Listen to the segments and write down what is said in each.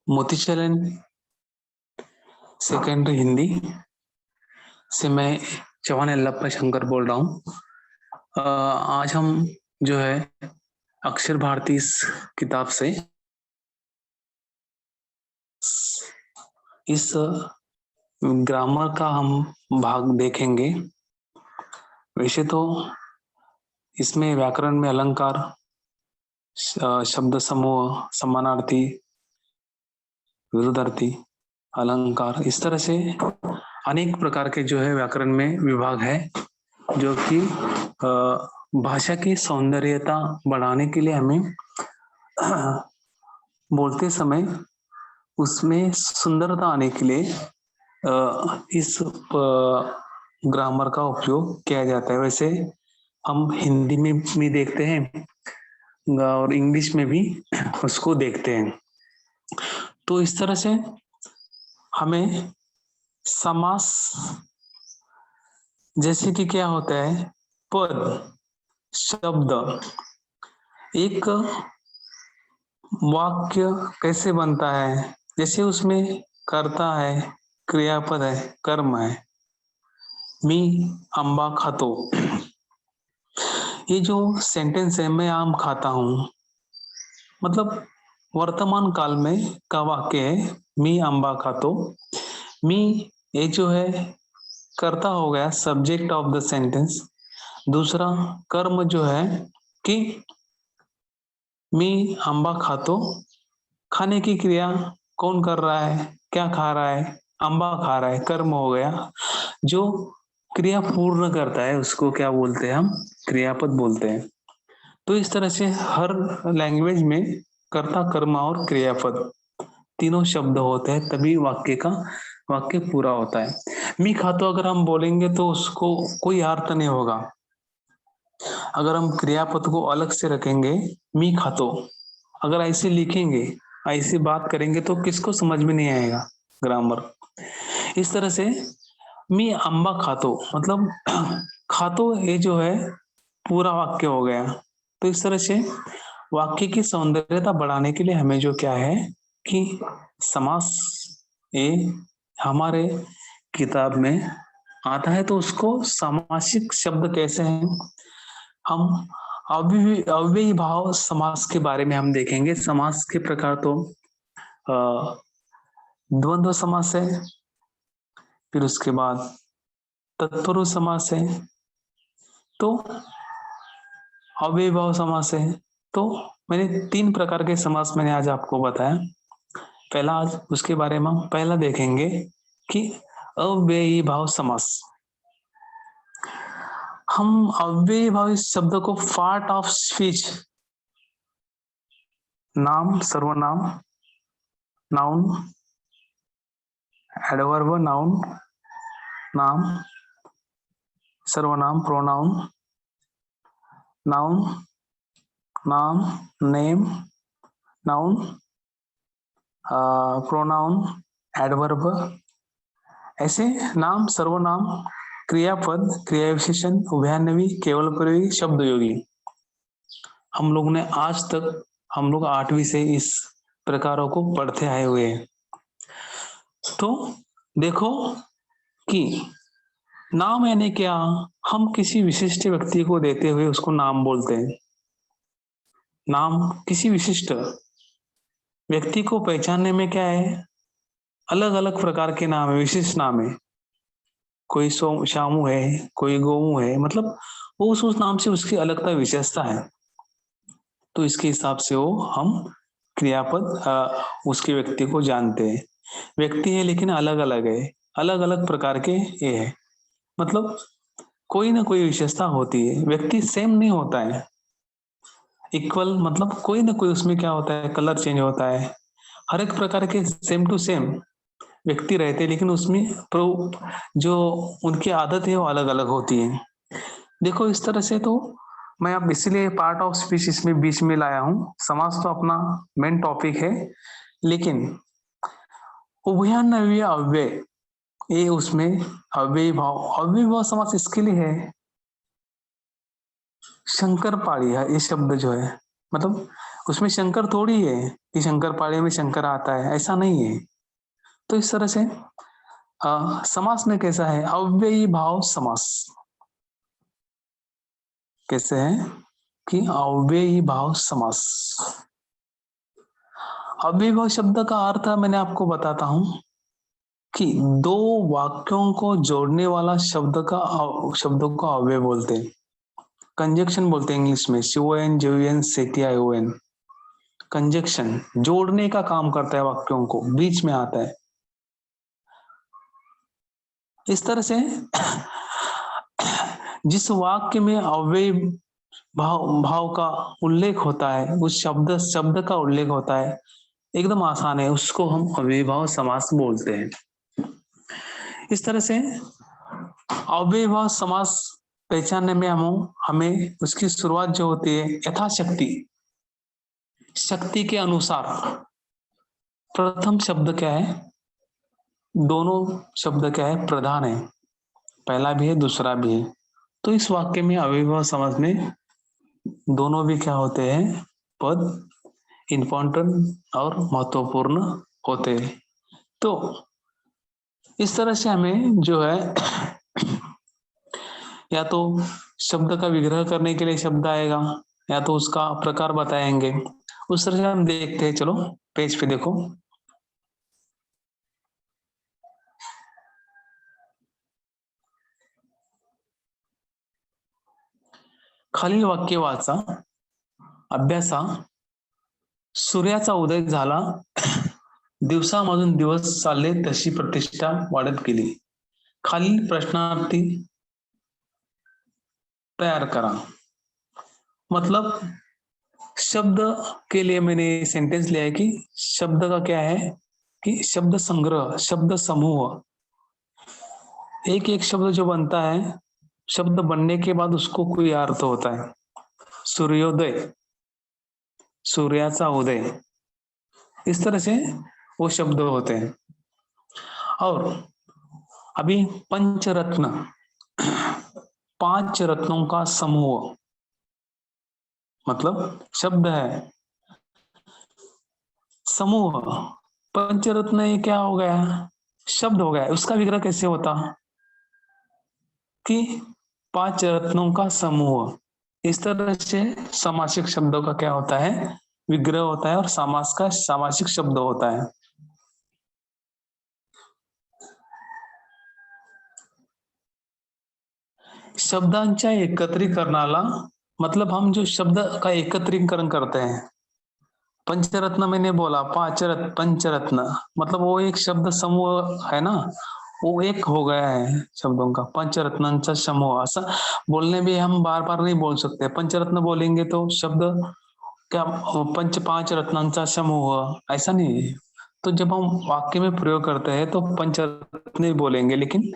मोतीचरण secondary Hindi से मैं चौहान यल्लप्पा शंकर बोल रहा हूँ। आज हम जो है अक्षर भारती इस किताब से इस ग्रामर का हम भाग देखेंगे। वैसे तो इसमें व्याकरण में अलंकार, शब्द समूह, समानार्थी, विरुद्धार्थी, अलंकार, इस तरह से अनेक प्रकार के जो है व्याकरण में विभाग है, जो कि भाषा की सौंदर्यता बढ़ाने के लिए हमें बोलते समय उसमें सुंदरता आने के लिए इस ग्रामर का उपयोग किया जाता है। वैसे हम हिंदी में भी देखते हैं और इंग्लिश में भी उसको देखते हैं। तो इस तरह से हमें समास जैसे कि क्या होता है, पद, शब्द, एक वाक्य कैसे बनता है, जैसे उसमें कर्ता है, क्रियापद है, कर्म है। मी अम्बा खातो, ये जो सेंटेंस है, मैं आम खाता हूं, मतलब वर्तमान काल में का वाक्य है। मी अम्बा खातो, मी ये जो है कर्ता हो गया, सब्जेक्ट ऑफ द सेंटेंस। दूसरा कर्म जो है कि मी अम्बा खातो, खाने की क्रिया कौन कर रहा है, क्या खा रहा है, अम्बा खा रहा है, कर्म हो गया। जो क्रिया पूर्ण करता है उसको क्या बोलते हैं, हम क्रियापद बोलते हैं। तो इस तरह से हर लैंग्वेज में कर्ता, कर्म और क्रियापद तीनों शब्द होते हैं, तभी वाक्य पूरा होता है। मी खातो अगर हम बोलेंगे तो उसको कोई अर्थ नहीं होगा। अगर हम क्रियापद को अलग से रखेंगे, मी खातो, अगर ऐसे लिखेंगे, ऐसी बात करेंगे तो किसको समझ में नहीं आएगा ग्रामर। इस तरह से मी अम्बा खातो मतलब खातो, ये जो है पूरा वाक्य हो गया। तो इस तरह से वाक्य की सौंदर्यता बढ़ाने के लिए हमें जो क्या है कि समास ये हमारे किताब में आता है। तो उसको सामासिक शब्द कैसे हैं, हम अव्ययी भाव समास के बारे में हम देखेंगे। समास के प्रकार तो द्वंद्व समास है, फिर उसके बाद तत्पुरुष समास है, तो अव्ययी भाव समास है। तो मैंने 3 प्रकार के समास मैंने आज आपको बताया। पहला आज उसके बारे में हम पहला देखेंगे कि अव्ययी भाव समास। हम अव्ययी भाव इस शब्द को पार्ट ऑफ स्पीच, नाम, सर्वनाम, नाउन, एडवर्ब, नाउन, नाम, सर्वनाम, प्रोनाउन, नाउन, नाम, नेम, नाउन, प्रोनाउन, एडवर्ब, ऐसे नाम, सर्वनाम, क्रियापद, क्रिया विशेषण, उभयान्वयी, केवल प्रयोगी, शब्द योगी। हम लोग ने आज तक, हम लोग 8वीं से इस प्रकारों को पढ़ते आए हुए हैं। तो देखो कि नाम यानी क्या, हम किसी विशिष्ट व्यक्ति को देते हुए उसको नाम बोलते हैं। नाम किसी विशिष्ट व्यक्ति को पहचानने में क्या है, अलग अलग प्रकार के नाम है, विशिष्ट नाम है। कोई शामू है, कोई गोमू है, मतलब वो उस नाम से उसकी अलगता, विशेषता है। तो इसके हिसाब से वो हम क्रियापद उसके व्यक्ति को जानते हैं। व्यक्ति है लेकिन अलग अलग है, अलग अलग प्रकार के ये है, मतलब कोई ना कोई विशेषता होती है। व्यक्ति सेम नहीं होता है, इक्वल, मतलब कोई ना कोई उसमें क्या होता है, कलर चेंज होता है। हर एक प्रकार के सेम टू सेम व्यक्ति रहते हैं, लेकिन उसमें जो उनकी आदत है वो अलग अलग होती है। देखो इस तरह से, तो मैं अब इसलिए पार्ट ऑफ स्पीच इसमें बीच में लाया हूँ। समास तो अपना मेन टॉपिक है, लेकिन उभयान्वयी अव्यय, ये उसमें अव्ययी भाव समास इसके लिए है। शंकर पाड़ी है ये शब्द जो है, मतलब उसमें शंकर थोड़ी है कि शंकर पाले में शंकर आता है, ऐसा नहीं है। तो इस तरह से समास में कैसा है, अव्ययी भाव समास कैसे है कि अव्ययी भाव समास। अव्ययी भाव शब्द का अर्थ मैंने आपको बताता हूं कि दो वाक्यों को जोड़ने वाला शब्दों को अव्यय बोलते हैं। कंजक्शन बोलते हैं इंग्लिश में, CON JON CTION। कंजक्शन जोड़ने का काम करता है, वाक्यों को बीच में आता है। इस तरह से जिस वाक्य में अव्यय भाव का उल्लेख होता है, उस शब्द का उल्लेख होता है, एकदम आसान है, उसको हम अव्ययी भाव समास बोलते हैं। इस तरह से अव्ययी भाव समास पहचानने में हमें उसकी शुरुआत जो होती है यथाशक्ति, शक्ति के अनुसार। प्रथम शब्द क्या है, दोनों शब्द क्या है, प्रधान है, पहला भी है दूसरा भी है। तो इस वाक्य में अव्ययी भाव समास में दोनों भी क्या होते हैं, पद इम्पोर्टेंट और महत्वपूर्ण होते हैं। तो इस तरह से हमें जो है या तो शब्द का विग्रह करने के लिए शब्द आएगा, या तो उसका प्रकार बताएंगे। उस तरह से हम देखते हैं। चलो पेज पे देखो, खालील वाक्य वाचा. अभ्यासा. सूर्याचा उदय झाला, दिवसामधून दिवस चालले तशी प्रतिष्ठा वाढत गेली. खालील प्रश्नार्थी तैयार करा. मतलब शब्द के लिए मैंने सेंटेंस लिया है कि शब्द का क्या है कि शब्द संग्रह, शब्द समूह, एक एक शब्द जो बनता है, शब्द बनने के बाद उसको कोई अर्थ होता है. सूर्योदय, सूर्याचा उदय, इस तरह से वो शब्द होते हैं. और अभी पंचरत्न, 5 रत्नों का समूह, मतलब शब्द है, समूह. पंचरत्न ये क्या हो गया, शब्द हो गया. उसका विग्रह कैसे होता कि 5 रत्नों का समूह. इस तरह से सामासिक शब्दों का क्या होता है, विग्रह होता है, और समास का सामासिक शब्द होता है. शब्दांच्या एकत्रीकरणाला, मतलब हम जो शब्द का एकत्रीकरण करते हैं. पंचरत्न मैंने बोला, पंचरत्न, मतलब वो एक शब्द समूह है ना, वो एक हो गया है शब्दों का. पंचरत्नांचा समूह, ऐसा बोलने भी हम बार बार नहीं बोल सकते. पंचरत्न बोलेंगे तो शब्द क्या, 5 रत्नांचा समूह, ऐसा नहीं है. तो जब हम वाक्य में प्रयोग करते हैं तो पंचरत्न ही बोलेंगे, लेकिन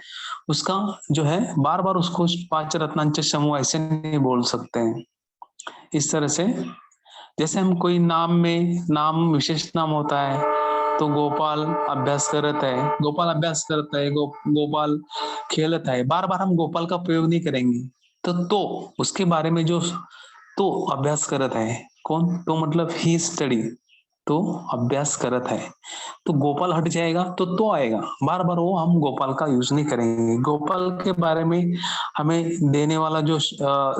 उसका जो है बार बार उसको 5 रत्नांचा समूह ऐसे नहीं बोल सकते हैं. इस तरह से जैसे हम कोई नाम में, नाम विशेष नाम होता है, तो गोपाल अभ्यास करत है, गोपाल अभ्यास करता है, गोपाल खेलता है, बार बार हम गोपाल का प्रयोग नहीं करेंगे. तो उसके बारे में जो तो अभ्यास करत है, कौन, तो मतलब ही स्टडी, तो अभ्यास करत है, तो गोपाल हट जाएगा तो आएगा. बार बार वो हम गोपाल का यूज नहीं करेंगे. गोपाल के बारे में हमें देने वाला जो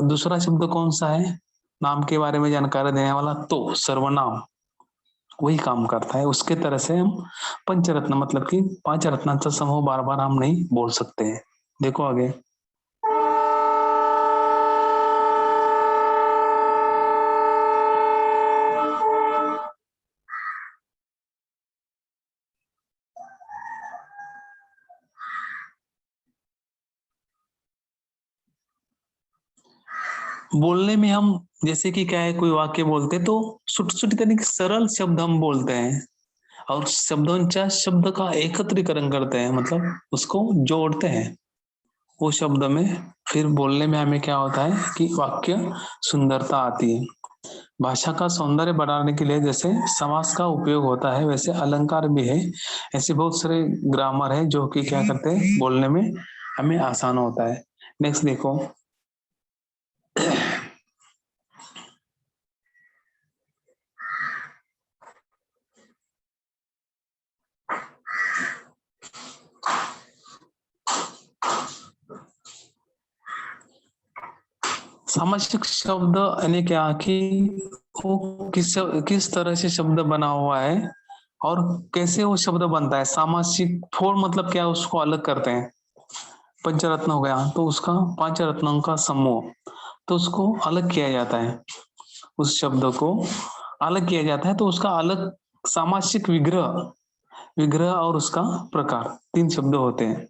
दूसरा शब्द कौन सा है, नाम के बारे में जानकारी देने वाला, तो सर्वनाम, वही काम करता है. उसके तरह से हम पंचरत्न, मतलब कि 5 रत्नांचा समूह बार बार हम नहीं बोल सकते हैं. देखो आगे. बोलने में हम जैसे कि क्या है, कोई वाक्य बोलते तो छोटी छोटी तरीके सरल शब्द हम बोलते हैं, और शब्दोंच्या शब्द का एकत्रीकरण करते हैं, मतलब उसको जोड़ते हैं वो शब्द में. फिर बोलने में हमें क्या होता है कि वाक्य सुंदरता आती है. भाषा का सौंदर्य बढ़ाने के लिए जैसे समास का उपयोग होता है, वैसे अलंकार भी है. ऐसे बहुत सारे ग्रामर है जो कि क्या करते हैं, बोलने में हमें आसान होता है. नेक्स्ट देखो. सामासिक शब्द यानी क्या कि वो किस तरह से शब्द बना हुआ है और कैसे वो शब्द बनता है। सामासिक फोर मतलब क्या, उसको अलग करते हैं। पंचरत्न हो गया तो उसका पांच रत्नों का समूह, तो उसको अलग किया जाता है। उस शब्द को अलग किया जाता है तो उसका अलग सामासिक विग्रह, विग्रह और उसका प्रकार, तीन शब्द होते हैं।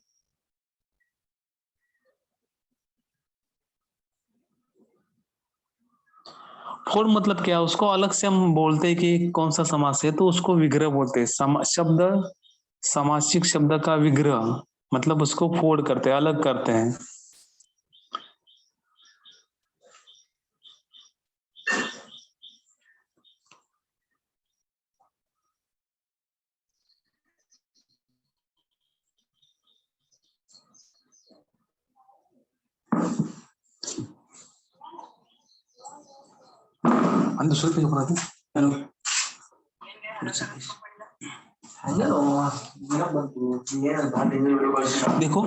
फोर मतलब क्या, उसको अलग से हम बोलते हैं कि कौन सा समास है तो उसको विग्रह बोलते हैं। शब्द सामासिक शब्द का विग्रह मतलब उसको फोड़ करते हैं, अलग करते हैं। आणि दुसरं काही अपराध हॅलो देखो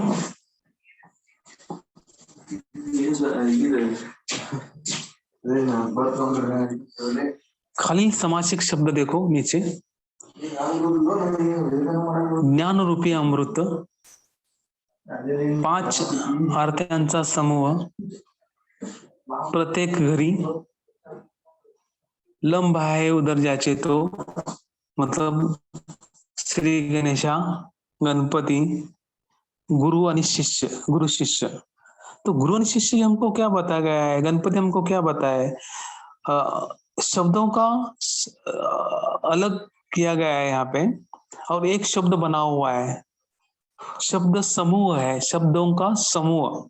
खाली सामासिक शब्द देखो नीचे, ज्ञान रूपी अमृत, पाच अर्थांचा समूह, प्रत्येक घरी, लंब आहे उधर जाचे तो मतलब श्री गणेशा, गणपति, गुरु और शिष्य, गुरु शिष्य। तो गुरु और शिष्य हमको क्या बताया गया है, गणपति हमको क्या बताया है, शब्दों का अलग किया गया है यहाँ पे और एक शब्द बना हुआ है। शब्द समूह है, शब्दों का समूह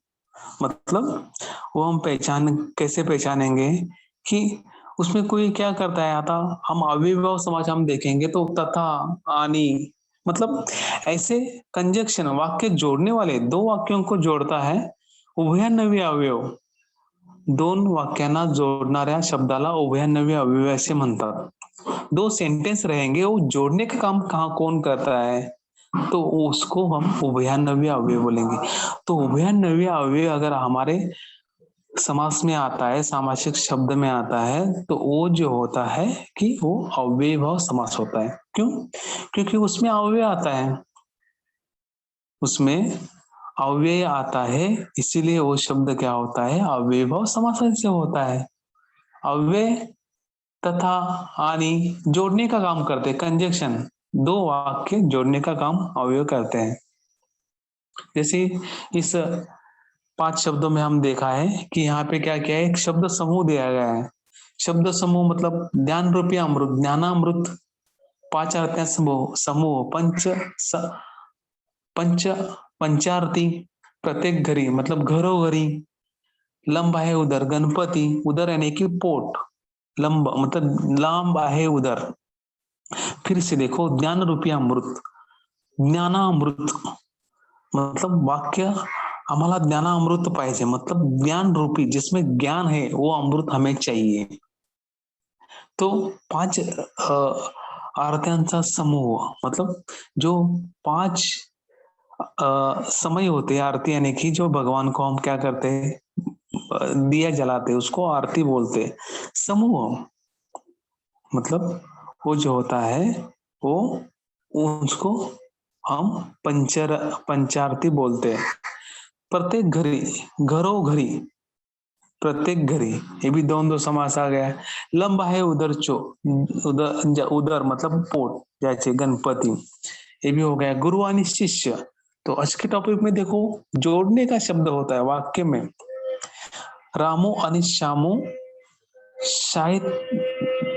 मतलब वो हम पहचान कैसे पहचानेंगे कि उसमें कोई क्या करता है। आता हम अव्ययभाव समाज हम देखेंगे तो तथा, आनी मतलब ऐसे कंजक्शन, वाक्य जोड़ने वाले, दो वाक्यों को जोड़ता है उभयनवी अवयव। दोन वाक्यांना जोडणाऱ्या शब्दाला उभयनवी अवयव असे म्हणतात। दो सेंटेंस रहेंगे, वो जोड़ने का काम कहाँ कौन करता है तो उसको हम उभयनवी अवयव बोलेंगे। तो उभयनवी अवयव अगर हमारे समास में आता है, सामासिक शब्द में आता है तो वो जो होता है कि वो अव्ययभाव समास होता है। क्यों? क्योंकि उसमें अव्यय आता है, उसमें अव्यय आता है, इसीलिए वो शब्द क्या होता है, अव्ययभाव समास से होता है। अव्यय तथा आनी जोड़ने का काम करते हैं, कंजक्शन, दो वाक्य जोड़ने का काम अव्यय करते हैं। जैसे इस पांच शब्दों में हम देखा है कि यहाँ पे क्या क्या है, एक शब्द समूह दिया गया है। शब्द समूह मतलब ज्ञान रूपी अमृत, ज्ञानामृत, पांच अर्थ समूह, समूह पंच पंचार्थी, प्रत्येक घरी मतलब घरोघरी, लंब आहे उदर, गणपति, उदर यानी कि पोट, लंब मतलब लांब आहे उदर। फिर से देखो ज्ञान रूपी अमृत, ज्ञानामृत मतलब वाक्य हमारा ज्ञानामृत पाहिजे, मतलब ज्ञान रूपी जिसमें ज्ञान है वो अमृत हमें चाहिए। तो पांच आरत्यांचा समूह मतलब जो पांच समय होते हैं आरती, यानी कि जो भगवान को हम क्या करते हैं, दिया जलाते, उसको आरती बोलते। समूह मतलब वो जो होता है वो उसको हम पंचारती बोलते हैं। प्रत्येक घरी, घरोघरी, प्रत्येक घरी, ये भी दोन दो समास आ गया। लंब है उधर चो, उधर उधर मतलब पोट, जैसे गणपति, ये भी हो गया। गुरु आणि शिष्य, तो आज के टॉपिक में देखो जोड़ने का शब्द होता है वाक्य में। रामू आणि श्यामू शाळेत,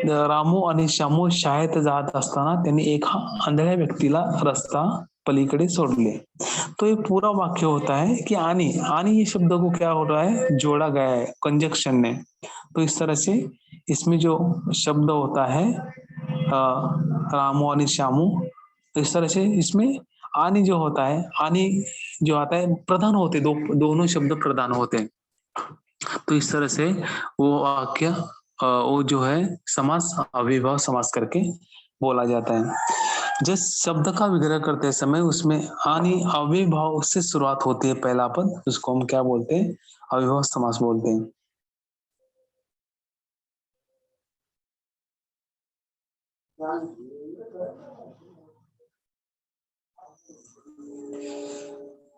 रामू आणि श्यामू शाळेत जात असताना त्यांनी एका आंधळ्या व्यक्तीला रस्ता पलीकडे सोडले। तो ये पूरा वाक्य होता है कि आनी, आनी ये शब्द को क्या हो रहा है, जोड़ा गया है कंजक्शन ने। तो इस तरह से इसमें जो शब्द होता है रामू आणि श्यामू, तो इस तरह से इसमें आनी जो होता है, आनी जो आता है प्रधान होते, दोनों शब्द प्रधान होते हैं। तो इस तरह से वो वाक्य वो जो है समास अव्ययभाव समास करके बोला जाता है। जिस शब्द का विग्रह करते समय उसमें आनी अव्ययभाव से शुरुआत होती है, पहला पद, उसको हम क्या बोलते हैं, अव्ययभाव समास बोलते हैं।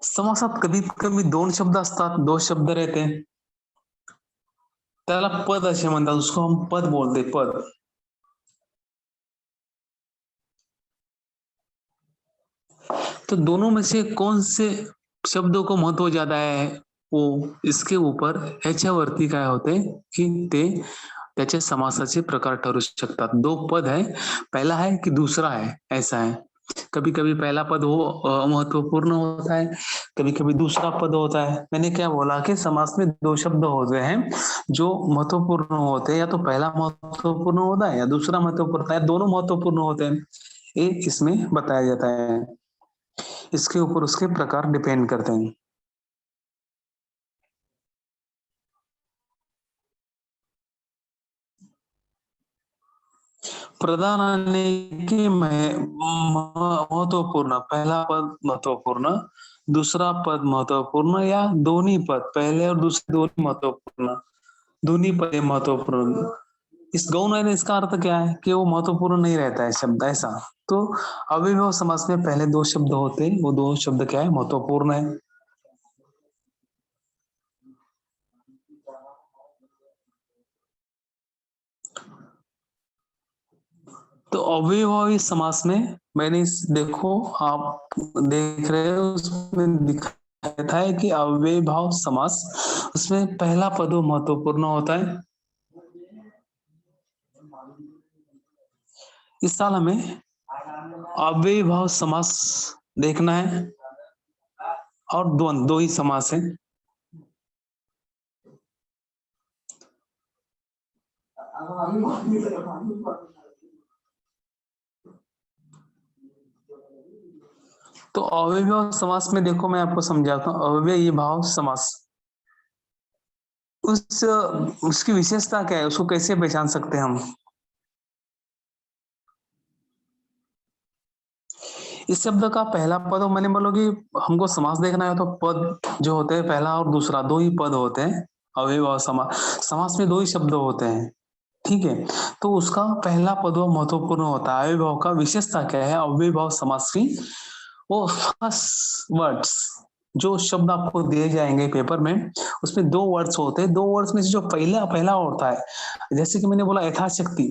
समासात कमीत कमी दोन शब्द असतात, दोन शब्द रहते, त्याला पद असे म्हणतात, उसको हम पद बोलते, पद. तो दोनों में से कौन से शब्दों को महत्व ज्यादा है, वो इसके ऊपर ह्याच्यावरती काय होते की ते त्याचे समासाचे प्रकार ठरू शकतात. दो पद है, पहला है कि दूसरा है, ऐसा है. कभी कभी पहला पद वो महत्वपूर्ण होता है, कभी कभी दूसरा पद होता है. मैंने क्या बोला कि समास में दो शब्द होते हैं जो महत्वपूर्ण होते हैं, या तो पहला महत्वपूर्ण होता है या दूसरा महत्वपूर्ण होता है, दोनों महत्वपूर्ण होते हैं, ये इसमें बताया जाता है. इसके ऊपर उसके प्रकार डिपेंड करते हैं. प्रधान आने के महत्वपूर्ण, पहला पद महत्वपूर्ण, दूसरा पद महत्वपूर्ण, या दोनों पद, पहले और दूसरे दोनों महत्वपूर्ण, दोनों पद महत्वपूर्ण. इस गौण है, इसका अर्थ क्या है कि वो महत्वपूर्ण नहीं रहता है शब्द, ऐसा. तो अव्ययभाव समास में पहले दो शब्द होते हैं, वो दो शब्द क्या है, महत्वपूर्ण है. तो अव्ययभावी समास में मैंने देखो, आप देख रहे हो उसमें दिखाया था कि अव्ययभाव समास, उसमें पहला पद महत्वपूर्ण होता है. इस साल हमें अव्ययभाव समास देखना है, और द्वंद्व, दो ही समास है. तो अव्ययभाव समास में देखो, मैं आपको समझाता हूँ. अव्ययी भाव समास, उसकी विशेषता क्या है, उसको कैसे पहचान सकते हैं हम. इस शब्द का पहला पद, मैंने बोला कि हमको समास देखना है तो पद जो होते हैं पहला और दूसरा, दो ही पद होते हैं. अव्ययभाव समास, समास में दो ही शब्द होते हैं, ठीक है. तो उसका पहला पद महत्वपूर्ण होता है. अव्ययभाव का विशेषता क्या है अव्ययभाव समास की, वो फर्स्ट वर्ड्स, जो शब्द आपको दिए जाएंगे पेपर में, उसमें दो वर्ड्स होते हैं. दो वर्ड्स में से जो पहला पहला होता है, जैसे कि मैंने बोला यथाशक्ति,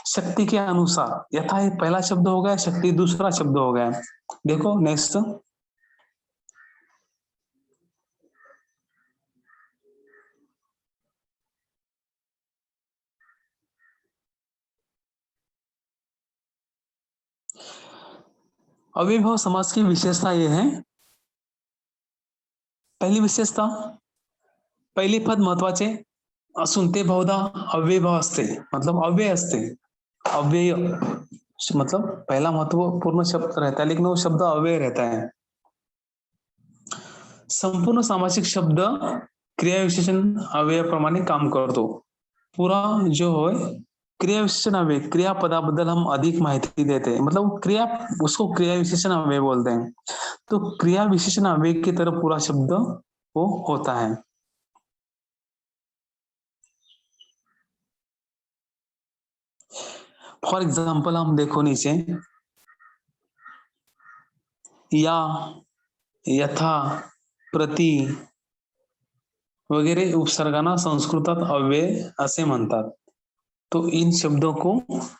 शक्ति के अनुसार, यथा एक पहला शब्द हो गया, शक्ति दूसरा शब्द हो गया. देखो नेक्स्ट. अव्ययभाव समास की विशेषता ये है, पहिली विशेषता, पहिले पद महत्वाचे असून ते बहुधा अव्ययभाव असते, मतलब अव्यय असते. अव्यय मतलब पहला महत्वपूर्ण शब्द रहता है, लेकिन वो शब्द अव्यय रहता है. संपूर्ण सामासिक शब्द क्रिया विशेषण अव्यय प्रमाणे काम करतो. पूरा जो है क्रिया विशेषण अव्यय, क्रियापदाबद्दल हम अधिक माहिती देते हैं, मतलब क्रिया, उसको क्रिया विशेषण अव्यय बोलते हैं. तो क्रिया विशेषण अव्यय की तरह पूरा शब्द वो होता है. फॉर एग्जाम्पल हम देखो नीचे, या, यथा, प्रति वगैरह उपसर्गांना संस्कृतात अव्यय असे म्हणतात. तो इन शब्दों को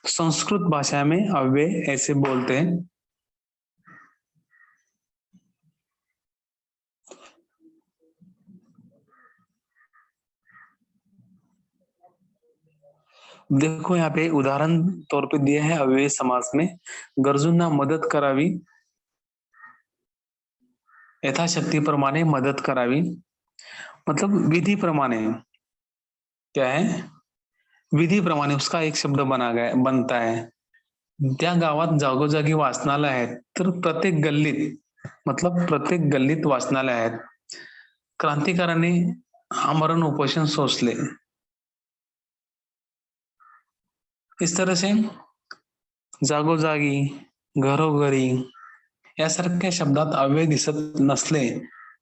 संस्कृत भाषा में अव्यय ऐसे बोलते हैं. देखो यहाँ पे उदाहरण तौर पे दिया है अव्यय समास में, गरजूंना मदत करावी, यथाशक्ति प्रमाणे मदत करावी, मतलब विधि प्रमाणे. क्या है, विधि प्रमाणे उसका एक शब्द बनता है. त्या गावात जागोजागी वाचनालय आहेत, तर प्रत्येक गल्लीत, मतलब प्रत्येक गल्लीत वाचनालय आहेत. क्रांतिकारांनी आमरण उपोषण सोसले. इस तरह से जागोजागी, घरोघरी यासारख्या शब्दात अव्यय दिसत नसले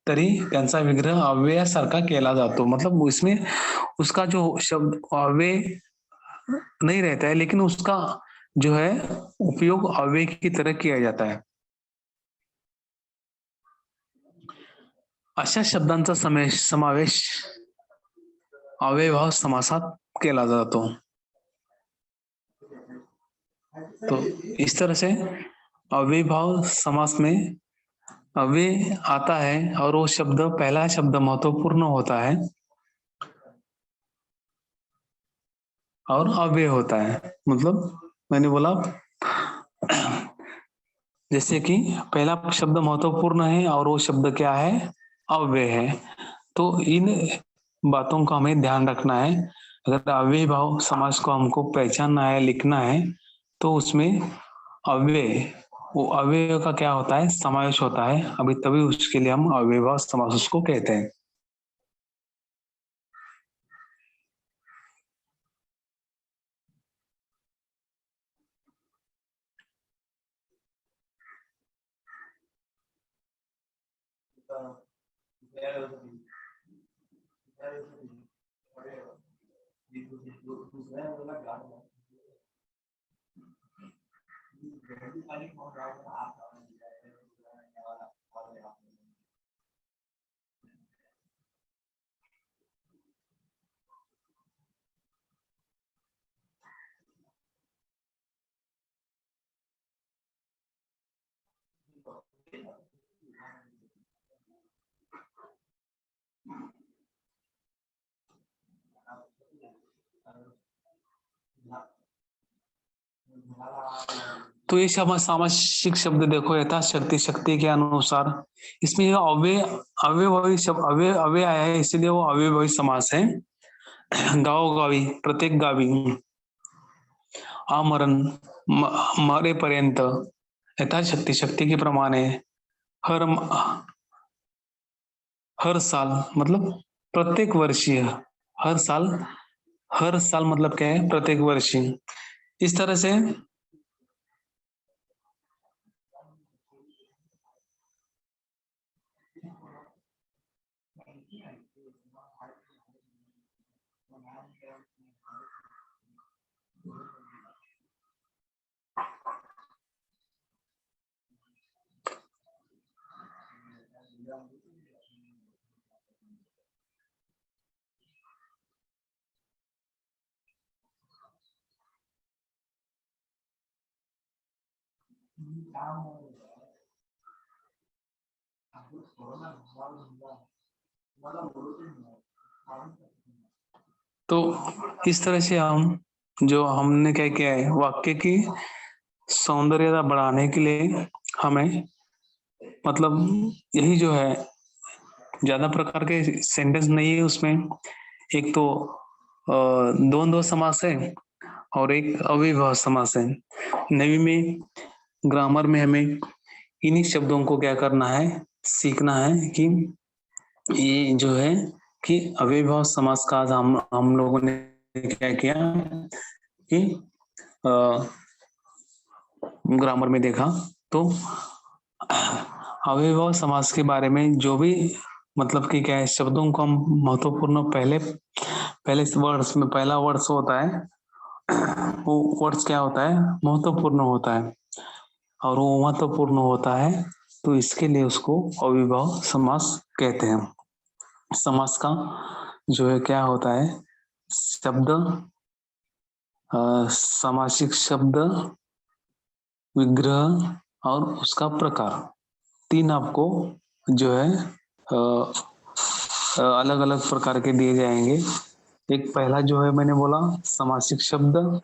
तरी त्यांचा विग्रह अव्ययासारखा केला जातो. मतलब इसमें उसका जो शब्द अव्यय नहीं रहता है, लेकिन उसका जो है उपयोग अव्यय की तरह किया जाता है। अशा शब्दांचा समावेश अव्ययभाव समासात केला जातो। तो इस तरह से अव्ययभाव समास में अव्यय आता है और वो शब्द, पहला शब्द महत्वपूर्ण होता है और अव्यय होता है। मतलब मैंने बोला जैसे कि पहला शब्द महत्वपूर्ण है और वो शब्द क्या है, अव्यय है। तो इन बातों का हमें ध्यान रखना है। अगर अव्यय भाव समास को हमको पहचानना है, लिखना है, तो उसमें अव्यय, वो अव्यय का क्या होता है, समावेश होता है। अभी तभी उसके लिए हम अव्यय भाव समास उसको कहते हैं। तो ये सामासिक शब्द देखो, यथाशक्ति, शक्ति के अनुसार, इसमें अव्यय अव्ययभावी शब्द, अव्यय आया है, इसलिए वो अव्ययभावी समास है। गावोगावी, प्रत्येक गावी, आमरण, मरेपर्यंत, यथाशक्ती, शक्ती के प्रमाणे, हर हर साल मतलब प्रत्येक वर्षीय, हर साल, हर साल मतलब क्या है, प्रत्येक वर्षीय। इस तरह से तो इस तरह से हम, जो हमने क्या किया है, वाक्य की सौंदर्यता बढ़ाने के लिए हमें, मतलब यही जो है, ज्यादा प्रकार के सेंटेंस नहीं है उसमें। एक तो द्वंद्व समास है और एक अव्ययभाव समास है। नवी में ग्रामर में हमें इन्हीं शब्दों को क्या करना है, सीखना है कि ये जो है कि अव्ययभाव समास का आज हम लोगों ने क्या किया कि ग्रामर में देखा। तो अव्ययभाव समास के बारे में जो भी, मतलब कि क्या है, शब्दों को हम महत्वपूर्ण, पहले पहले वर्ड्स में पहला वर्ड्स होता है, वो वर्ड्स क्या होता है, महत्वपूर्ण होता है, और वो महत्वपूर्ण होता है, तो इसके लिए उसको अव्ययभाव समास कहते हैं। समास का जो है क्या होता है, शब्द, सामासिक शब्द, विग्रह और उसका प्रकार, तीन आपको जो है अलग अलग प्रकार के दिए जाएंगे। एक पहला जो है मैंने बोला सामासिक शब्द,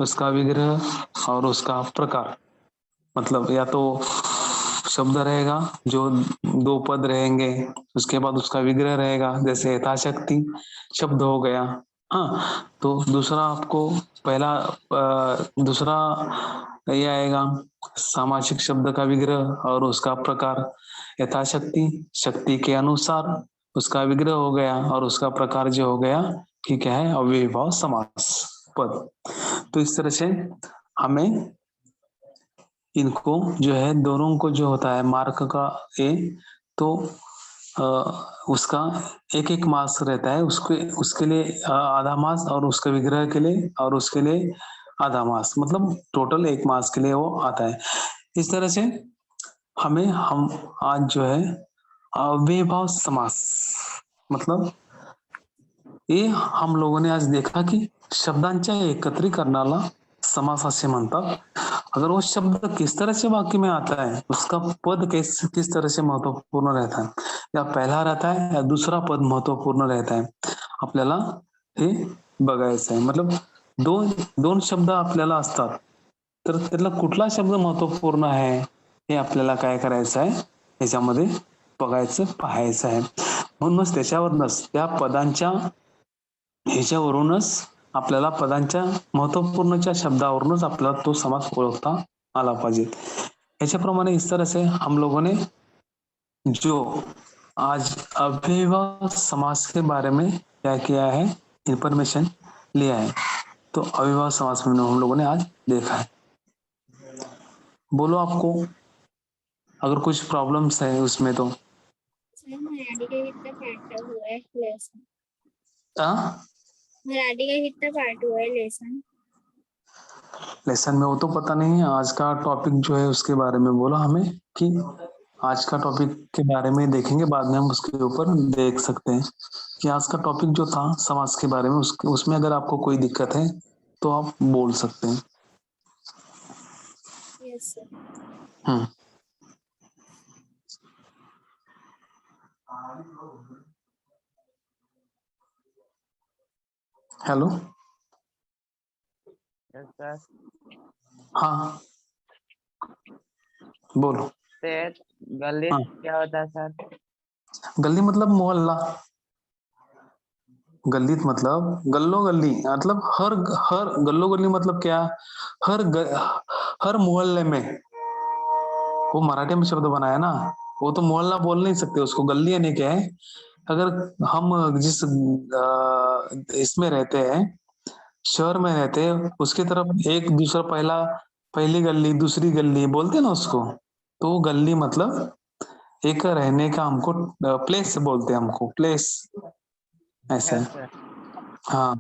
उसका विग्रह और उसका प्रकार। मतलब या तो शब्द रहेगा जो दो पद रहेंगे, उसके बाद उसका विग्रह रहेगा, जैसे यथाशक्ति शब्द हो गया। हाँ, तो दूसरा आपको पहला दूसरा ये आएगा सामासिक शब्द का विग्रह और उसका प्रकार। यथाशक्ति, शक्ति के अनुसार, उसका विग्रह हो गया और उसका प्रकार जो हो गया कि क्या है, अव्ययभाव समास पद। तो इस तरह से हमें इनको जो है, दोनों को जो होता है मार्क का ए, तो उसका एक एक मास रहता है, उसके उसके लिए आधा मास, और उसके विग्रह के लिए और उसके लिए आधा मास, मतलब टोटल 1 मास के लिए वो आता है। इस तरह से हम आज जो है अव्ययभाव समास, मतलब हे हम लोगों ने आज देखा की शब्दांच्या एकत्रीकरणाला समास असे म्हणतात. अगर वो शब्द किस तरह से वाक्य में आता है, उसका पद किस तरह से महत्वपूर्ण रहता है, या पहला रहता है या दूसरा पद महत्वपूर्ण रहता है, आपल्याला हे बघायचं आहे. मतलब दोन शब्द आपल्याला असतात, तर त्यातला कुठला शब्द महत्वपूर्ण आहे हे आपल्याला काय करायचं आहे, याच्यामध्ये बघायचं, पाहायचं आहे. म्हणूनच त्याच्यावरूनच त्या पदांच्या ह्याच्यावरूनच आपल्याला पदांच्या महत्वपूर्णच्या शब्दावरूनच आपल्याला तो समास ओळखता आला पाहिजे. याच्याप्रमाणे इस तरह से हम लोगों ने जो आज अव्ययभाव समास के बारे में क्या किया है, इंफॉर्मेशन लिया है. तो अव्ययभाव समास में हम लोगों ने आज देखा है. बोलो आपको अगर कुछ प्रॉब्लम्स है उसमें तो. मराठी का कितना पार्ट हुआ है लेसन? मराठी का कितना पार्ट हुआ है लेसन? लेसन में वो तो पता नहीं है. आज का टॉपिक जो है उसके बारे में बोला हमें कि आज का टॉपिक के बारे में देखेंगे, बाद में हम उसके ऊपर देख सकते हैं कि आज का टॉपिक जो था समास के बारे में, उसमें अगर आपको कोई दिक्कत है तो आप बोल सकते हैं. Yes sir. Hello. Yes sir. हाँ बोलो. गली हाँ. क्या होता है सर? गली मतलब मोहल्ला. गलीत मतलब गल्लो गली, मतलब हर गल्लो गली मतलब क्या, हर मोहल्ले में. वो मराठी में शब्द बनाया ना, वो तो मोहल्ला बोल नहीं सकते उसको, गली यानी क्या है, अगर हम जिस इसमें रहते हैं, शहर में रहते हैं, उसकी तरफ एक दूसरा पहली गली दूसरी गली बोलते हैं ना उसको, तो गली मतलब एक रहने का, हमको प्लेस बोलते हैं, हमको प्लेस ऐसा यस है. सर. हाँ.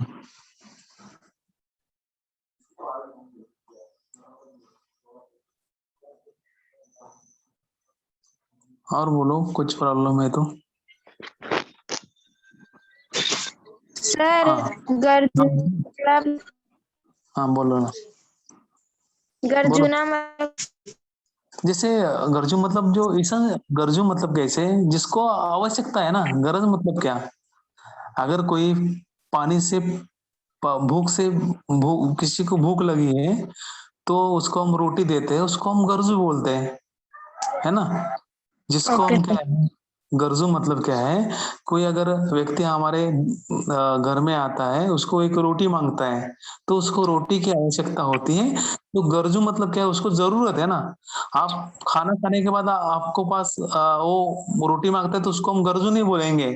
और बोलो कुछ प्रॉब्लम है तो. सर हाँ मतलब हाँ बोलो ना. बोलो. गर्जुना मतलब जैसे गरजू मतलब जो ऐसा, गरजू मतलब कैसे, जिसको आवश्यकता है ना. गरज मतलब क्या, अगर कोई पानी से भूख किसी को भूख लगी है तो उसको हम रोटी देते हैं, उसको हम गरजू बोलते हैं, है ना. जिसको ओके हम सर. क्या है, गरजू मतलब क्या है, कोई अगर व्यक्ति हमारे घर में आता है, उसको एक रोटी मांगता है, तो उसको रोटी की आवश्यकता होती है. तो गरजू मतलब क्या है, उसको जरूरत है ना. आप खाना खाने के बाद आपको पास वो रोटी मांगता है, तो उसको हम गरजू नहीं बोलेंगे.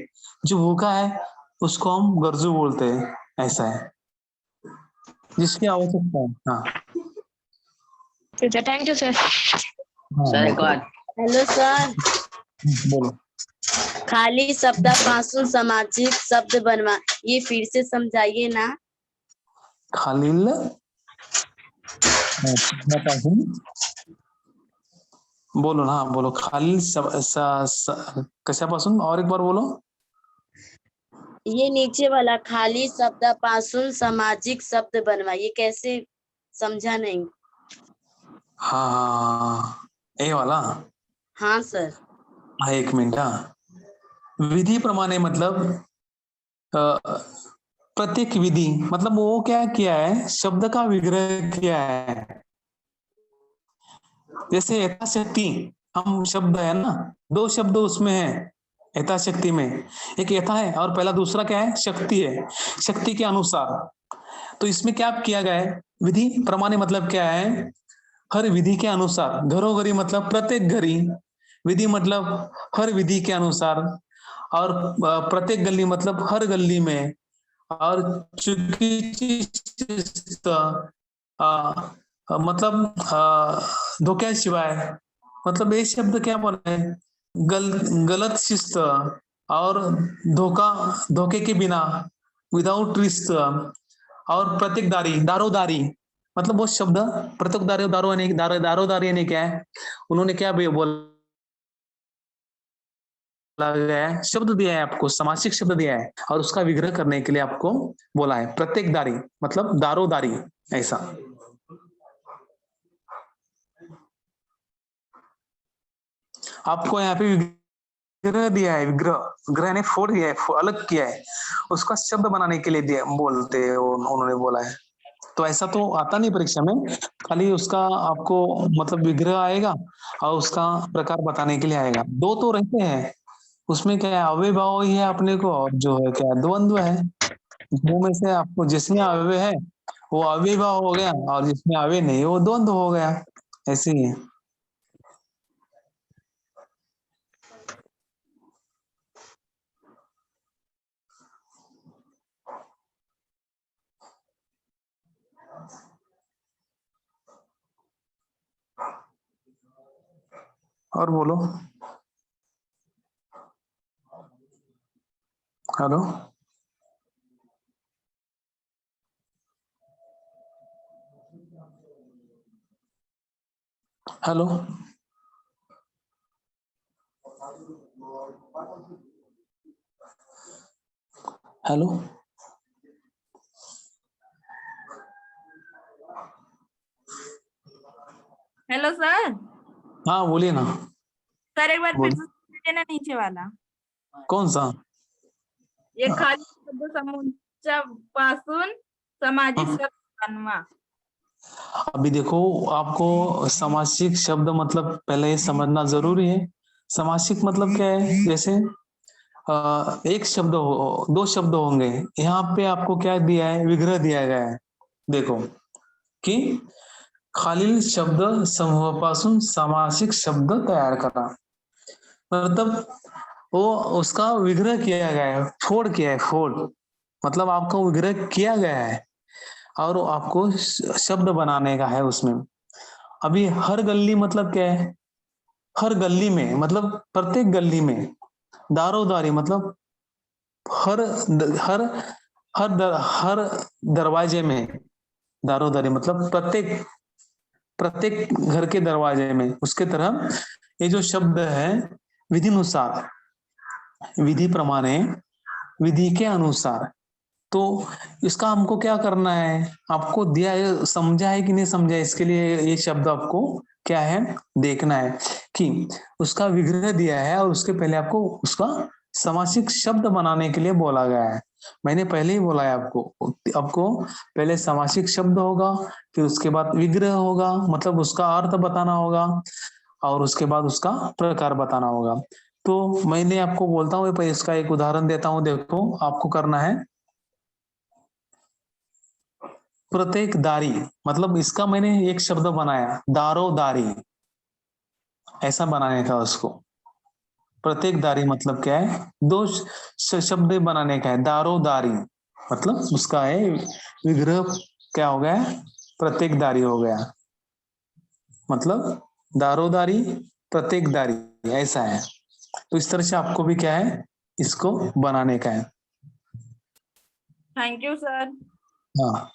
जो भूखा है उसको हम गरजू बोलते हैं. ऐसा है, जिसकी आवश्यकता है. हाँ थैंक यू सर. हाँ सर एक बोलो. बार. Hello sir. बोलो. खाली शब्दापासून सामाजिक शब्द बनवा, ये फिर से समझाइए ना. खालील बोलो ना. हाँ बोलो. खालील कशापासून, और एक बार बोलो. ये नीचे वाला खाली शब्दापासून सामाजिक शब्द बनवा, ये कैसे, समझा नहीं. हाँ हाँ, ए वाला. हाँ सर. हाँ एक मिनट. हाँ, विधि प्रमाणे मतलब प्रत्येक विधि मतलब वो क्या किया है, शब्द का विग्रह किया है. जैसे यथाशक्ति, हम शब्द है ना, दो शब्द उसमें है यथाशक्ति में. एक यथा है और पहला दूसरा क्या है, शक्ति है. शक्ति के अनुसार. तो इसमें क्या किया गया है, विधि प्रमाणे मतलब क्या है, हर विधि के अनुसार. घरोघरी मतलब प्रत्येक घरी. विधि मतलब हर विधि के अनुसार. और प्रत्येक गली मतलब हर गली में. और चुकीची शिस्त, मतलब धोक्याशिवाय, मतलब ये शब्द क्या बने, गलत शिस्त और धोखे के बिना, विदाउट रिस्क, और प्रत्येक दारी दारोदारी, मतलब वो शब्द प्रत्येक दारोदार यानी क्या है, उन्होंने क्या बोला गया है, शब्द दिया है आपको, समासिक शब्द दिया है और उसका विग्रह करने के लिए आपको बोला है। प्रत्येक दारी मतलब दारोदारी, ऐसा। आपको यहाँ पे विग्रह दिया है, विग्रह ने फोड़ दिया है, अलग किया है, उसका शब्द बनाने के लिए दिया, बोलते हैं उन्होंने बोला है। तो ऐसा तो आता नहीं परीक्षा में, खाली उसका आपको मतलब विग्रह आएगा और उसका प्रकार बताने के लिए आएगा। दो तो रहते हैं, उसमें क्या है, अव्ययभाव ही है अपने को, और जो है क्या द्वंद्व है। दो में से आपको जिसमें अव्यय है वो अव्ययभाव हो गया, और जिसमें अव्यय नहीं वो द्वंद्व हो गया, ऐसे ही है। और बोलो। Hello. Hello. Hello. Hello sir. हाँ बोलिए ना। सर एक बार फिर बोल। से सुन लीजिए ना नीचे वाला। कौन सा? ये खाली शब्द समुच्चय पासून सामाजिक शब्द बनवा। अभी देखो, आपको समासिक शब्द मतलब पहले ये समझना जरूरी है। समासिक मतलब क्या है, जैसे एक शब्द हो, दो शब्द होंगे, यहाँ पे आपको क्या दिया है, विग्रह दिया गया है। देखो कि खालील शब्द समूहापासून समासिक शब्द तयार करा, मतलब वो उसका विग्रह किया गया है, फोड़ किया है, फोड़ मतलब आपका विग्रह किया गया है और आपको शब्द बनाने का है उसमें। अभी हर गली मतलब क्या है, हर गली में मतलब प्रत्येक गली में, दारोदारी मतलब हर हर हर दरवाजे में, दारोदारी मतलब प्रत्येक प्रत्येक घर के दरवाजे में, उसके तरह ये जो शब्द है, विधि अनुसार, विधि प्रमाणे, विधि के अनुसार। तो इसका हमको क्या करना है, आपको दिया है, समझा है कि नहीं समझा है, इसके लिए ये शब्द आपको क्या है देखना है कि उसका विग्रह दिया है और उसके पहले आपको उसका समासिक शब्द बनाने के लिए बोला गया है। मैंने पहले ही बोला है आपको, आपको पहले समासिक शब्द होगा, फिर उसके बाद विग्रह होगा, मतलब उसका अर्थ बताना होगा, और उसके बाद उसका प्रकार बताना होगा। तो मैंने आपको बोलता हूँ, इसका एक उदाहरण देता हूँ, देखो आपको करना है। प्रत्येक दारी मतलब इसका मैंने एक शब्द बनाया, दारोदारी, ऐसा बनाने का उसको। प्रत्येक दारी मतलब क्या है, दो शब्द बनाने का है, दारोदारी मतलब उसका है विग्रह क्या हो गया, प्रत्येक दारी हो गया, मतलब दारोदारी प्रत्येक दारी, ऐसा है। तो इस तरह से आपको भी क्या है, इसको बनाने का है। Thank you sir. हाँ।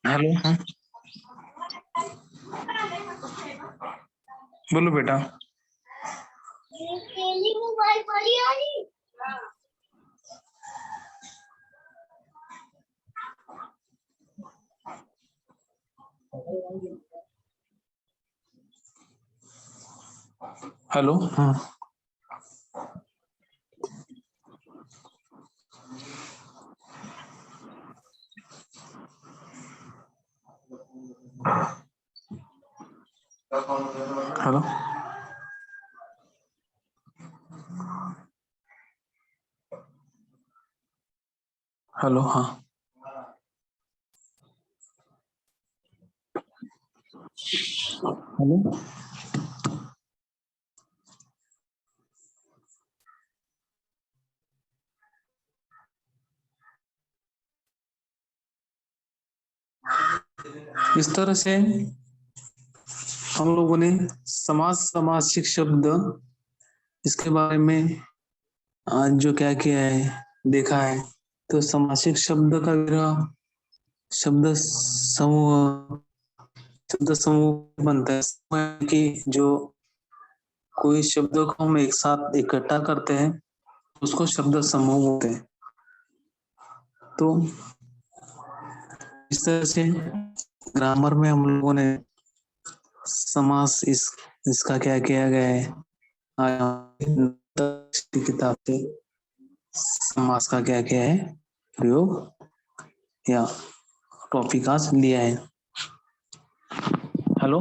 हेलो। बोलो बेटा। हेलो। हाँ। हेलो। हेलो। हाँ। हेलो। इस तरह से हम लोगों ने समास समासिक शब्द इसके बारे में आज जो क्या किया है देखा है। तो समासिक शब्द का विग्रह शब्द समूह बनता है। समूह कि जो कोई शब्दों को हम एक साथ इकट्ठा करते हैं उसको शब्द समूह बोलते हैं। तो इस तरह से ग्रामर में हम लोगों ने समास इसका क्या किया गया है किताब से समास का क्या किया है प्रयोग या टॉपिक आज लिया है। हेलो।